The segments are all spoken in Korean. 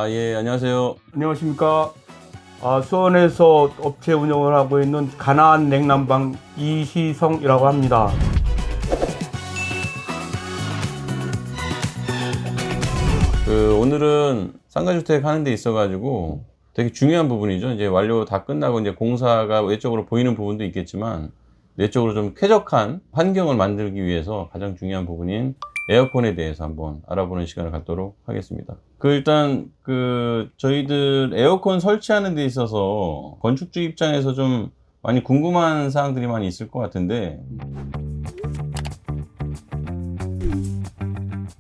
예, 안녕하세요. 안녕하십니까. 수원에서 업체 운영을 하고 있는 가나안 냉난방 이희성이라고 합니다. 오늘은 상가주택 하는 데 있어가지고 되게 중요한 부분이죠. 이제 완료 다 끝나고 이제 공사가 외적으로 보이는 부분도 있겠지만 내적으로 좀 쾌적한 환경을 만들기 위해서 가장 중요한 부분인 에어컨에 대해서 한번 알아보는 시간을 갖도록 하겠습니다. 일단 저희들 에어컨 설치하는 데 있어서 건축주 입장에서 좀 많이 궁금한 사항들이 많이 있을 것 같은데,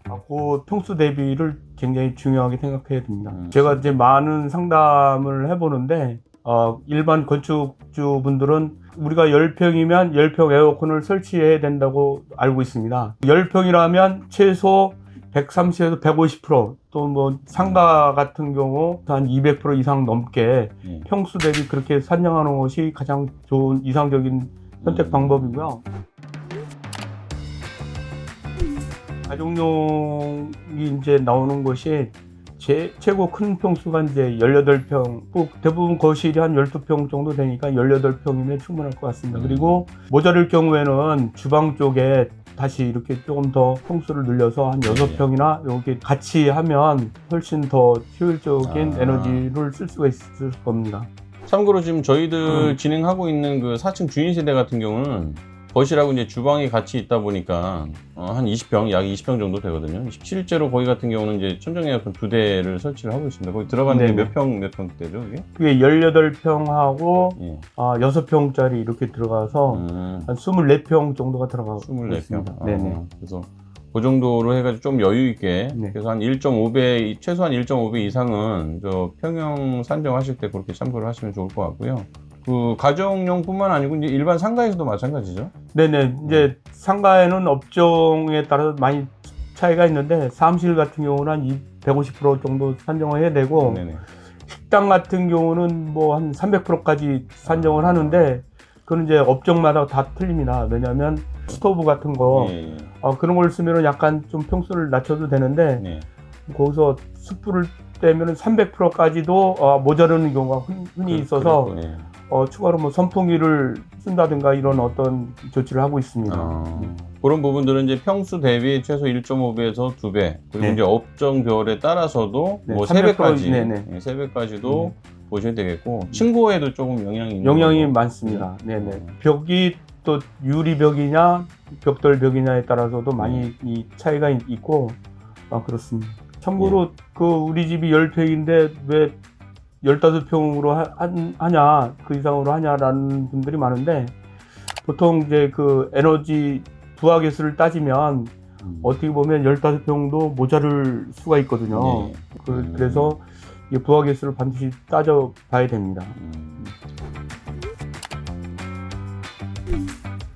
그 평수 대비를 굉장히 중요하게 생각해야 됩니다. 제가 이제 많은 상담을 해보는데 일반 건축주분들은 우리가 10평이면 10평 에어컨을 설치해야 된다고 알고 있습니다. 10평이라면 최소 130에서 150%, 또 뭐 상가 같은 경우 한 200% 이상 넘게 평수 대비 그렇게 산정하는 것이 가장 좋은 이상적인 선택 방법이고요. 가정용이 이제 나오는 것이 최고 큰 평수가 이제 18평, 대부분 거실이 한 12평 정도 되니까 18평이면 충분할 것 같습니다. 그리고 모자랄 경우에는 주방 쪽에 다시 이렇게 조금 더 평수를 늘려서 한 6평이나 이렇게 같이 하면 훨씬 더 효율적인 에너지를 쓸 수가 있을 겁니다. 참고로 지금 저희들 진행하고 있는 4층 주인 세대 같은 경우는 거실하고 이제 주방이 같이 있다 보니까 한 20평, 약 20평 정도 되거든요. 실제로 거기 같은 경우는 이제 천정 에어컨 2대를 설치를 하고 있습니다. 거기 들어가는 게 몇 평대죠, 이게? 그게 18평하고 6평짜리 이렇게 들어가서 한 24평 정도가 들어가고 24평. 있습니다. 네네. 그래서 그 정도로 해가지고 좀 여유 있게, 그래서 한 1.5배, 최소한 1.5배 이상은 평형 산정하실 때 그렇게 참고를 하시면 좋을 것 같고요. 가정용뿐만 아니고 이제 일반 상가에서도 마찬가지죠? 네네. 이제 상가에는 업종에 따라서 많이 차이가 있는데 사무실 같은 경우는 한 150% 정도 산정을 해야 되고, 네네. 식당 같은 경우는 뭐 한 300%까지 산정을 하는데 그건 이제 업종마다 다 틀립니다. 왜냐하면 스토브 같은 거 그런 걸 쓰면은 약간 좀 평수를 낮춰도 되는데 거기서 숯불을 떼면은 300%까지도 모자라는 경우가 흔히 있어서 추가로 뭐 선풍기를 쓴다든가 이런 어떤 조치를 하고 있습니다. 그런 부분들은 이제 평수 대비 최소 1.5배에서 2배, 그리고 이제 업종별에 따라서도 뭐 3배까지, 3배까지도 보셔야 되겠고, 층고에도 조금 영향이 많습니다. 네네. 벽이 또 유리벽이냐 벽돌벽이냐에 따라서도 많이 이 차이가 있고 그렇습니다. 참고로 우리 집이 10평인데 왜 15평으로 하냐, 그 이상으로 하냐라는 분들이 많은데, 보통 이제 에너지 부하계수를 따지면 어떻게 보면 15평도 모자랄 수가 있거든요. 그래서 이 부하계수를 반드시 따져봐야 됩니다.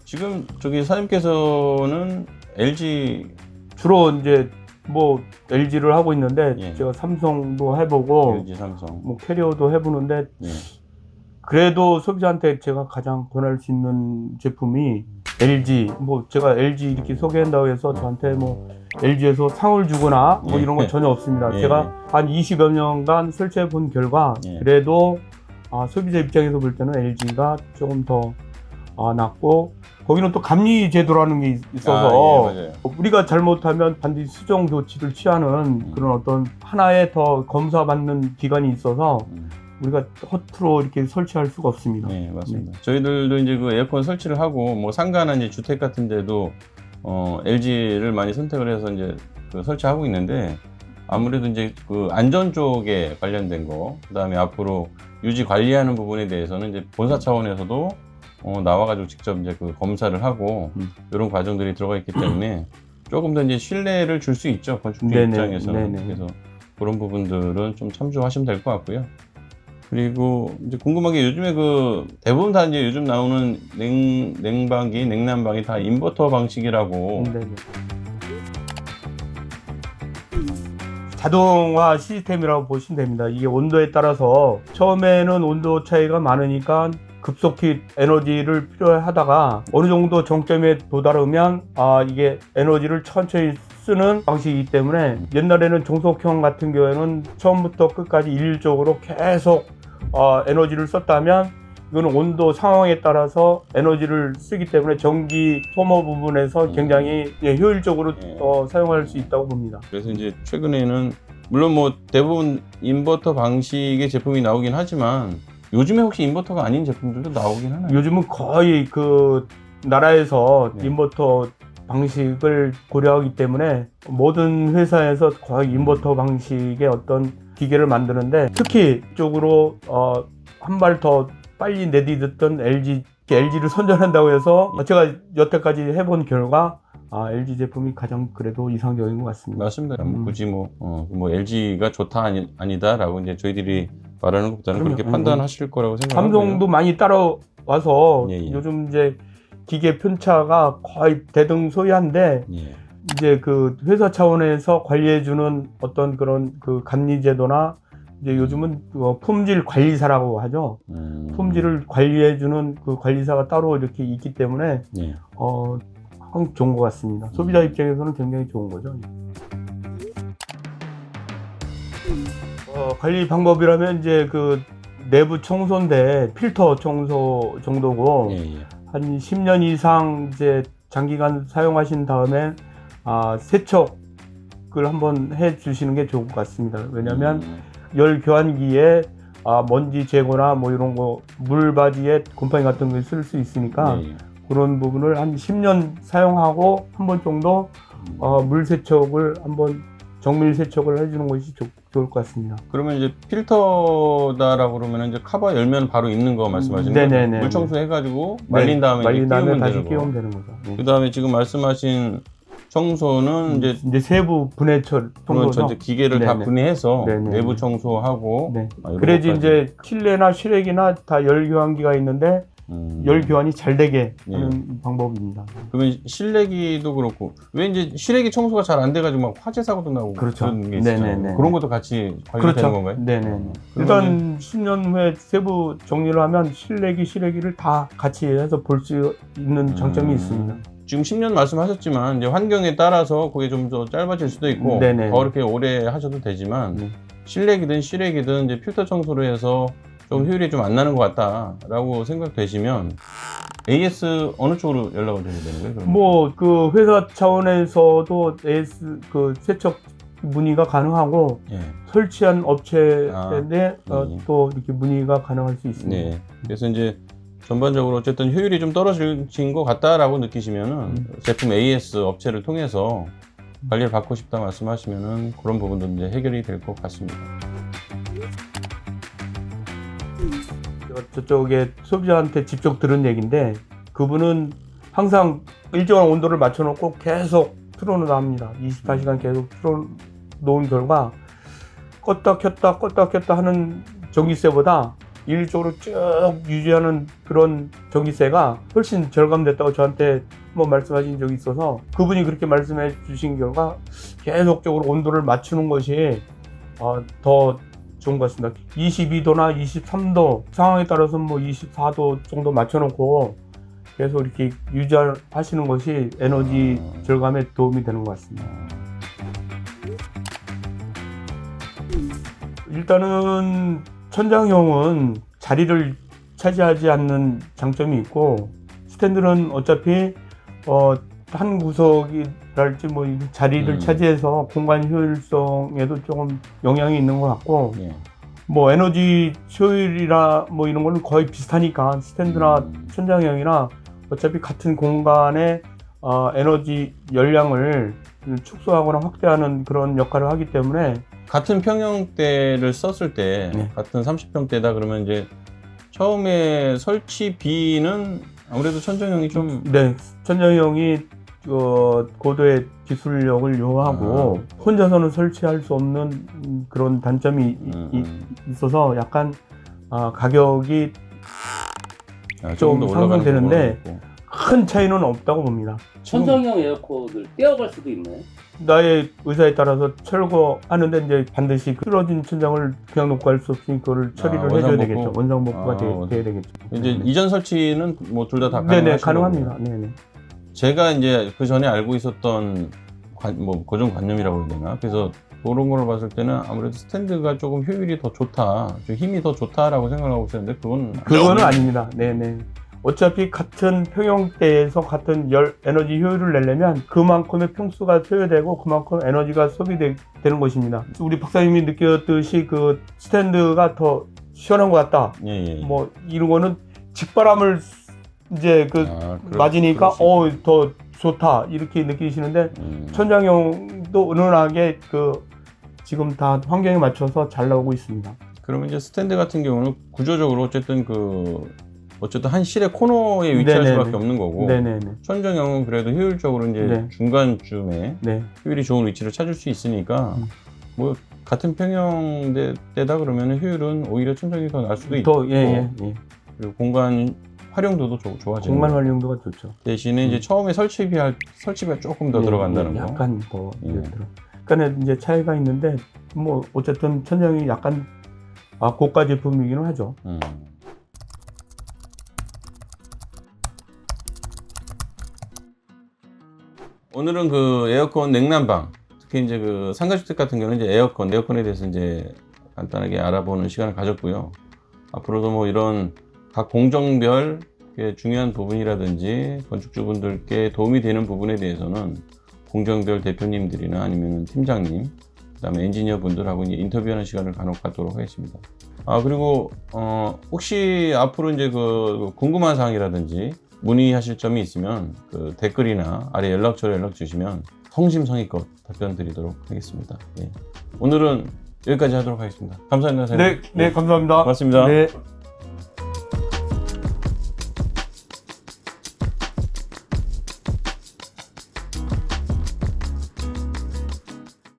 지금 사장님께서는 LG 주로 이제 뭐 LG를 하고 있는데 제가 삼성도 해보고 LG, 삼성, 뭐 캐리어도 해보는데 그래도 소비자한테 제가 가장 권할 수 있는 제품이 LG. 뭐 제가 LG 이렇게 소개한다고 해서 저한테 뭐 LG에서 상을 주거나 뭐 이런 건 전혀 없습니다. 제가 한 20여 년간 설치해 본 결과 그래도 소비자 입장에서 볼 때는 LG가 조금 더 낫고, 거기는 또 감리 제도라는 게 있어서 우리가 잘못하면 반드시 수정 조치를 취하는 그런 어떤 하나의 더 검사받는 기관이 있어서 우리가 허투루 이렇게 설치할 수가 없습니다. 네, 맞습니다. 저희들도 이제 에어컨 설치를 하고 뭐 상가나 이제 주택 같은 데도 LG를 많이 선택을 해서 이제 설치하고 있는데, 아무래도 이제 안전 쪽에 관련된 거, 그다음에 앞으로 유지 관리하는 부분에 대해서는 이제 본사 차원에서도 나와가지고 직접 이제 검사를 하고 이런 과정들이 들어가 있기 때문에 조금 더 이제 신뢰를 줄 수 있죠, 건축주 입장에서는. 그래서 그런 부분들은 좀 참조하시면 될 것 같고요. 그리고 이제 궁금한 게, 요즘에 대부분 다 이제 요즘 나오는 냉방기, 냉난방이 다 인버터 방식이라고. 자동화 시스템이라고 보시면 됩니다. 이게 온도에 따라서 처음에는 온도 차이가 많으니까 급속히 에너지를 필요하다가 어느 정도 정점에 도달하면 이게 에너지를 천천히 쓰는 방식이기 때문에 옛날에는 종속형 같은 경우에는 처음부터 끝까지 일률적으로 계속 에너지를 썼다면 이거는 온도 상황에 따라서 에너지를 쓰기 때문에 전기 소모 부분에서 굉장히 효율적으로 사용할 수 있다고 봅니다. 그래서 이제 최근에는 물론 뭐 대부분 인버터 방식의 제품이 나오긴 하지만 요즘에 혹시 인버터가 아닌 제품들도 나오긴 하나요? 요즘은 거의 그 나라에서 네. 인버터 방식을 고려하기 때문에 모든 회사에서 거의 인버터 방식의 어떤 기계를 만드는데 특히 이쪽으로 한 발 더 빨리 내디뎠던 LG를 선전한다고 해서 제가 여태까지 해본 결과 LG 제품이 가장 그래도 이상적인 것 같습니다. 맞습니다. 뭐 굳이 뭐 LG가 좋다 아니다라고 이제 저희들이 말하는 것보다는 그럼요. 그렇게 판단하실 거라고 생각하고요. 삼성도 많이 따라와서 예. 요즘 이제 기계 편차가 거의 대등소이한데 예. 이제 그 회사 차원에서 관리해주는 어떤 그런 그 감리 제도나 이제 요즘은 품질 관리사라고 하죠. 품질을 관리해주는 그 관리사가 따로 이렇게 있기 때문에 예. 참 좋은 것 같습니다. 소비자 입장에서는 굉장히 좋은 거죠. 관리 방법이라면 이제 그 내부 청소인데 필터 청소 정도고 예. 한 10년 이상 이제 장기간 사용하신 다음에 세척을 한번 해 주시는 게 좋을 것 같습니다. 왜냐하면 열 교환기에 먼지 제거나 뭐 이런 거 물바지에 곰팡이 같은 걸 쓸 수 있으니까 예. 그런 부분을 한 10년 사용하고 한 번 정도 물 세척을 한번 정밀 세척을 해주는 것이 좋을 것 같습니다. 그러면 이제 필터다라고 그러면 이제 카바 열면 바로 있는 거 말씀하시는 거죠? 네네네. 물 청소해가지고 말린 다음에 말린 다음에 끼우면 다시 되는 거. 끼우면 되는 거죠. 그 다음에 지금 말씀하신 청소는 이제 세부 분해 청소죠. 이제 기계를 다 네네. 분해해서 네네. 내부 청소하고 네. 이런 그래야지 것까지. 이제 실내나 실외기나 다 열 교환기가 있는데 열 교환이 잘 되게 하는 방법입니다. 그러면 실내기도 그렇고 왜 이제 실외기 청소가 잘 안 돼가지고 막 화재 사고도 나고 그렇죠. 그런 게 있잖아요. 네네네. 그런 것도 같이 관리가 되는 건가요? 네네. 그러면 일단 10년 후에 세부 정리를 하면 실내기, 실외기를 다 같이 해서 볼 수 있는 장점이 있습니다. 지금 10년 말씀하셨지만 이제 환경에 따라서 그게 좀 더 짧아질 수도 있고 네네. 더 이렇게 오래 하셔도 되지만 네. 실내기든 실외기든 이제 필터 청소를 해서 좀 효율이 좀 안 나는 것 같다라고 생각되시면 AS 어느 쪽으로 연락을 드리면 되는 거예요? 그러면? 뭐 그 회사 차원에서도 AS 그 세척 문의가 가능하고 예. 설치한 업체인데 네. 또 이렇게 문의가 가능할 수 있습니다. 네. 그래서 이제 전반적으로 어쨌든 효율이 좀 떨어진 것 같다라고 느끼시면은 제품 AS 업체를 통해서 관리를 받고 싶다 말씀하시면은 그런 부분도 이제 해결이 될 것 같습니다. 저쪽에 소비자한테 직접 들은 얘기인데 그분은 항상 일정한 온도를 맞춰놓고 계속 틀어놓으라 합니다. 24시간 계속 틀어놓은 결과 껐다 켰다 하는 전기세보다 일률적으로 쭉 유지하는 그런 전기세가 훨씬 절감됐다고 저한테 한번 말씀하신 적이 있어서 그분이 그렇게 말씀해 주신 결과 계속적으로 온도를 맞추는 것이 더 좋은 것 같습니다. 22도나 23도 상황에 따라서 뭐 24도 정도 맞춰놓고 계속 이렇게 유지하시는 것이 에너지 절감에 도움이 되는 것 같습니다. 일단은 천장형은 자리를 차지하지 않는 장점이 있고 스탠드는 어차피 한 구석이랄지 뭐 자리를 차지해서 공간 효율성에도 조금 영향이 있는 것 같고 예. 뭐 에너지 효율이나 뭐 이런 거는 거의 비슷하니까 스탠드나 천장형이나 어차피 같은 공간에 에너지 열량을 축소하거나 확대하는 그런 역할을 하기 때문에 같은 평형대를 썼을 때 네. 같은 30평대다 그러면 이제 처음에 설치비는 아무래도 천정형이 좀 네, 천정형이 고도의 기술력을 요하고 혼자서는 설치할 수 없는 그런 단점이 있어서 약간 가격이 좀 더 올라가는 상승되는데 부분은 있고. 큰 차이는 없다고 봅니다. 천정형 에어컨을 떼어갈 수도 있나요? 나의 의사에 따라서 철거하는데 이제 반드시 그 쓰러진 천장을 그냥 놓고 할 수 없으니 그거를 처리를 해줘야 원상복구? 되겠죠. 원상복구가 돼야 되겠죠. 이제 네네. 이전 설치는 뭐 둘 다 네네 가능하시죠? 가능합니다. 네네. 제가 이제 그 전에 알고 있었던 고정관념이라고 해야 되나? 그래서 그런 걸 봤을 때는 아무래도 스탠드가 조금 효율이 더 좋다, 좀 힘이 더 좋다라고 생각하고 있었는데 그거는 아닙니다. 네네. 어차피 같은 평형대에서 같은 에너지 효율을 내려면 그만큼의 평수가 소요되고 그만큼 에너지가 소비되는 것입니다. 우리 박사님이 느꼈듯이 그 스탠드가 더 시원한 것 같다. 예. 뭐 이런 거는 직바람을 이제 맞으니까 더 좋다 이렇게 느끼시는데 천장형도 은은하게 지금 다 환경에 맞춰서 잘 나오고 있습니다. 그러면 이제 스탠드 같은 경우는 구조적으로 어쨌든 한 실의 코너에 위치할 네네네. 수밖에 없는 거고, 네네네. 천정형은 그래도 효율적으로 이제 네. 중간쯤에 네. 효율이 좋은 위치를 찾을 수 있으니까 뭐 같은 평형대다 그러면 효율은 오히려 천정이 더 날 수도 있고, 예. 그리고 공간 활용도도 좋아지는 공간 거고. 활용도가 좋죠. 대신에 이제 처음에 설치비가 조금 더 들어간다는 거. 약간 더 예. 들어. 약간의 이제 차이가 있는데 뭐 어쨌든 천정이 약간 고가 제품이기는 하죠. 오늘은 에어컨 냉난방, 특히 이제 상가주택 같은 경우는 이제 에어컨에 대해서 이제 간단하게 알아보는 시간을 가졌고요. 앞으로도 뭐 이런 각 공정별 중요한 부분이라든지 건축주분들께 도움이 되는 부분에 대해서는 공정별 대표님들이나 아니면 팀장님, 그다음에 엔지니어 분들하고 이제 인터뷰하는 시간을 간혹 갖도록 하겠습니다. 그리고 혹시 앞으로 이제 궁금한 사항이라든지 문의하실 점이 있으면 댓글이나 아래 연락처로 연락 주시면 성심성의껏 답변 드리도록 하겠습니다. 예. 오늘은 여기까지 하도록 하겠습니다. 감사합니다. 네, 감사합니다. 고맙습니다. 네.